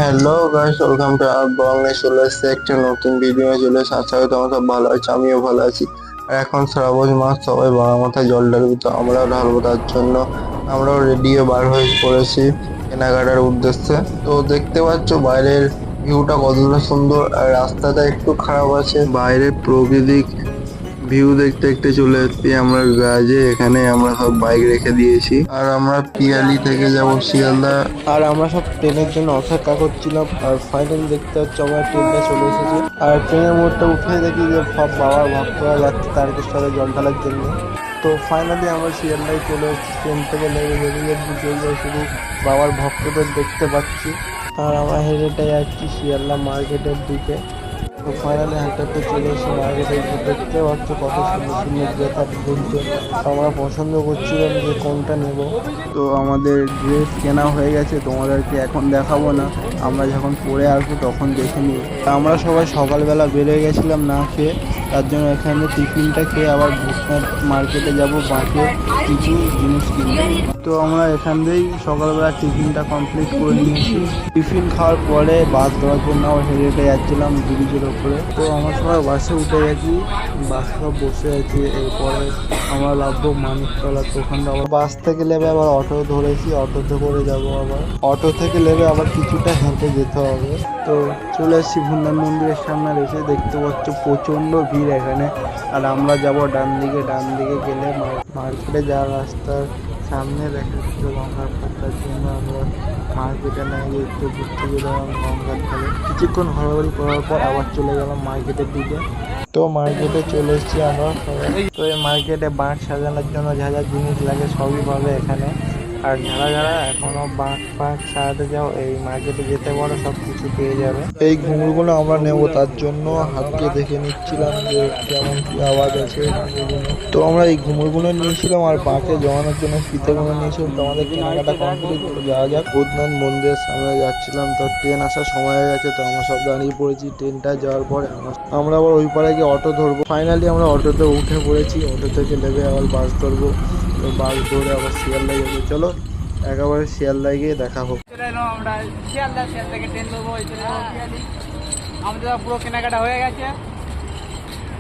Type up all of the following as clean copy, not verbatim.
Hello guys, welcome to our blog. চলে এসেছে একটা নতুন ভিডিও। চলে এসে আশা করি তোমরা সব ভালো আছো, আমিও ভালো আছি। আর এখন শ্রাবণ মাস, সবাই বাবা মাথায় জল ঢালবে, তো আমরাও ঢালবো। তার জন্য আমরাও রেডি হয়ে বার হয়ে পড়েছি কেনাকাটার উদ্দেশ্যে। তো দেখতে পাচ্ছ বাইরের ভিউটা কতটা সুন্দর, আর রাস্তাটা একটু খারাপ আছে। বাইরের প্রকৃতিক ভিউ দেখতে দেখতে চলে এসেছি আমরা গ্যারেজে। এখানে আমরা সব বাইক রেখে দিয়েছি, আর আমরা পিয়ালি থেকে যাব শিয়ালদা। আর আমরা সব ট্রেনের জন্য অপেক্ষা করছিলাম, আর ফাইনালি দেখতে হচ্ছে আমরা ট্রেনটা চলে এসেছে। আর ট্রেনের মোড়টা উঠে দেখি যে সব বাবার ভক্তরা যাচ্ছে তারকেশ্বরে জল ঢালার জন্য। তো ফাইনালি আমরা শিয়ালদায় চলে এসেছি। ট্রেন থেকে লেগে বেরিয়ে শুধু বাবার ভক্তদের দেখতে পাচ্ছি। আর আমরা হেঁটে যাচ্ছি শিয়ালদা মার্কেটের দিকে। তো ফাইনালি হাঁটাতে চলে এসে মার্কেটে দেখতে পাচ্ছ কত সুন্দর সুন্দর জুতা ঝুলছে। আমরা পছন্দ করছিলাম যে কোনটা নেব। তো আমাদের ড্রেস কেনা হয়ে গেছে, তোমাদেরকে এখন দেখাবো না, আমরা যখন পরে আসবো তখন দেখে নিব। আমরা সবাই সকালবেলা বেরিয়ে গেছিলাম না খেয়ে, তার জন্য এখানে টিফিনটা খেয়ে আবার ভূতনাথ মার্কেটে যাব বাঁকে কিছু জিনিস কিনতে। তো আমরা এখান থেকেই সকালবেলা টিফিনটা কমপ্লিট করে নিয়েছি। টিফিন খাওয়ার পরে বাস ধরার জন্য আবার হেঁটে হেঁটে যাচ্ছিলাম ব্রিজের ওপরে। তো আমরা সবাই বাসে উঠে গেছি, বাস সব বসে আছে। এরপরে আমরা নামবো মানিকতলা। তো ওখান থেকে আবার বাস থেকে নেমে আবার অটো ধরেছি, অটোতে করে যাব। আবার অটো থেকে নেমে আবার কিছুটা হেঁটে যেতে হবে। তো চলে এসেছি ভূতনাথ মন্দিরের সামনে। এসে দেখতে পাচ্ছ প্রচণ্ড ভিড় এখানে। আর আমরা যাব ডান দিকে। ডান দিকে গেলে মার্কেটে যাওয়ার রাস্তার সামনে দেখা যাচ্ছে গঙ্গার পাতার জন্য আমরা মার্কেটে না গিয়ে একটু ঘুরতে গেলাম গঙ্গার ধারে। কিছুক্ষণ ঘোরাঘুরি করার পর আবার চলে গেলাম মার্কেটের দিকে। তো মার্কেটে চলে এসেছি আমরা সবাই। তো এই মার্কেটে বাঁক সাজানোর জন্য যা যা জিনিস লাগে সবই পাবে এখানে। আর যারা এখনো বাঁক পাঁক সাজাতে যাও, এই মার্কেটে যেতে পারো, সব কিছু পেয়ে যাবে। এই ঘুঙুরগুলো আমরা নেবো, তার জন্য হাতকে দেখে নিচ্ছিলাম যে কেমন কি আওয়াজ আছে ঘুঙুরগুলো। তো আমরা এই ঘুঙুরগুলো নিয়েছিলাম, আর বাঁকে জমানোর জন্য ফিতেগুলো নিয়েছিলাম। তো আমাদের কেনাকাটা কমপ্লিট, যাওয়া যাক। ভূতনাথ মন্দিরের সামনে যাচ্ছিলাম, তো ট্রেন আসার সময় হয়ে গেছে। তো আমরা সব দাঁড়িয়ে পড়েছি। ট্রেনটা যাওয়ার পরে আমরা আবার ওই পারে গিয়ে অটো ধরবো। ফাইনালি আমরা অটোতে উঠে পড়েছি। অটো থেকে নেমে আবার বাস ধরবো। তো বাস ধরে আবার শিয়ালদায় যাবো। চলো একেবারে শিয়ালদায় গিয়ে দেখা হোক। আমরা শিয়ালদা থেকে ট্রেন ধরবো। আমাদের পুরো কেনাকাটা হয়ে গেছে,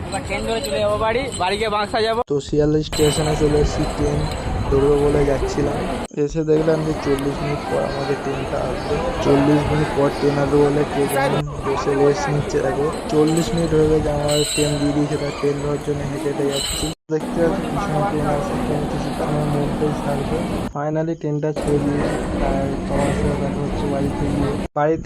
এবার ট্রেন ধরে চলে যাবো বাড়ি গিয়ে বাঁকসা যাবো। তো শিয়ালদা স্টেশনে চলে এসেছি, ট্রেন ধরবো বলে যাচ্ছিলাম। এসে দেখলাম যে 40 মিনিট পর আমাদের ট্রেনটা আসবে। 40 মিনিট পর ট্রেন আসবে বলে কে যেমন বসে রেস্ট নিচ্ছে। দেখো 40 মিনিট হয়ে গেছে আমার ট্রেন দিয়ে দিয়েছে। তার ট্রেন ধরার জন্য হেঁটে হেঁটে যাচ্ছি। দেখতে পাচ্ছি পিছনে ট্রেন আসছে, ট্রেন কিছুক্ষণের মধ্যেই ছাড়বে। ফাইনালি ট্রেনটা ছেড়ে দিয়েছি। আর তোমার সাথে দেখা হচ্ছে বাড়িতে গিয়ে। বাড়িতে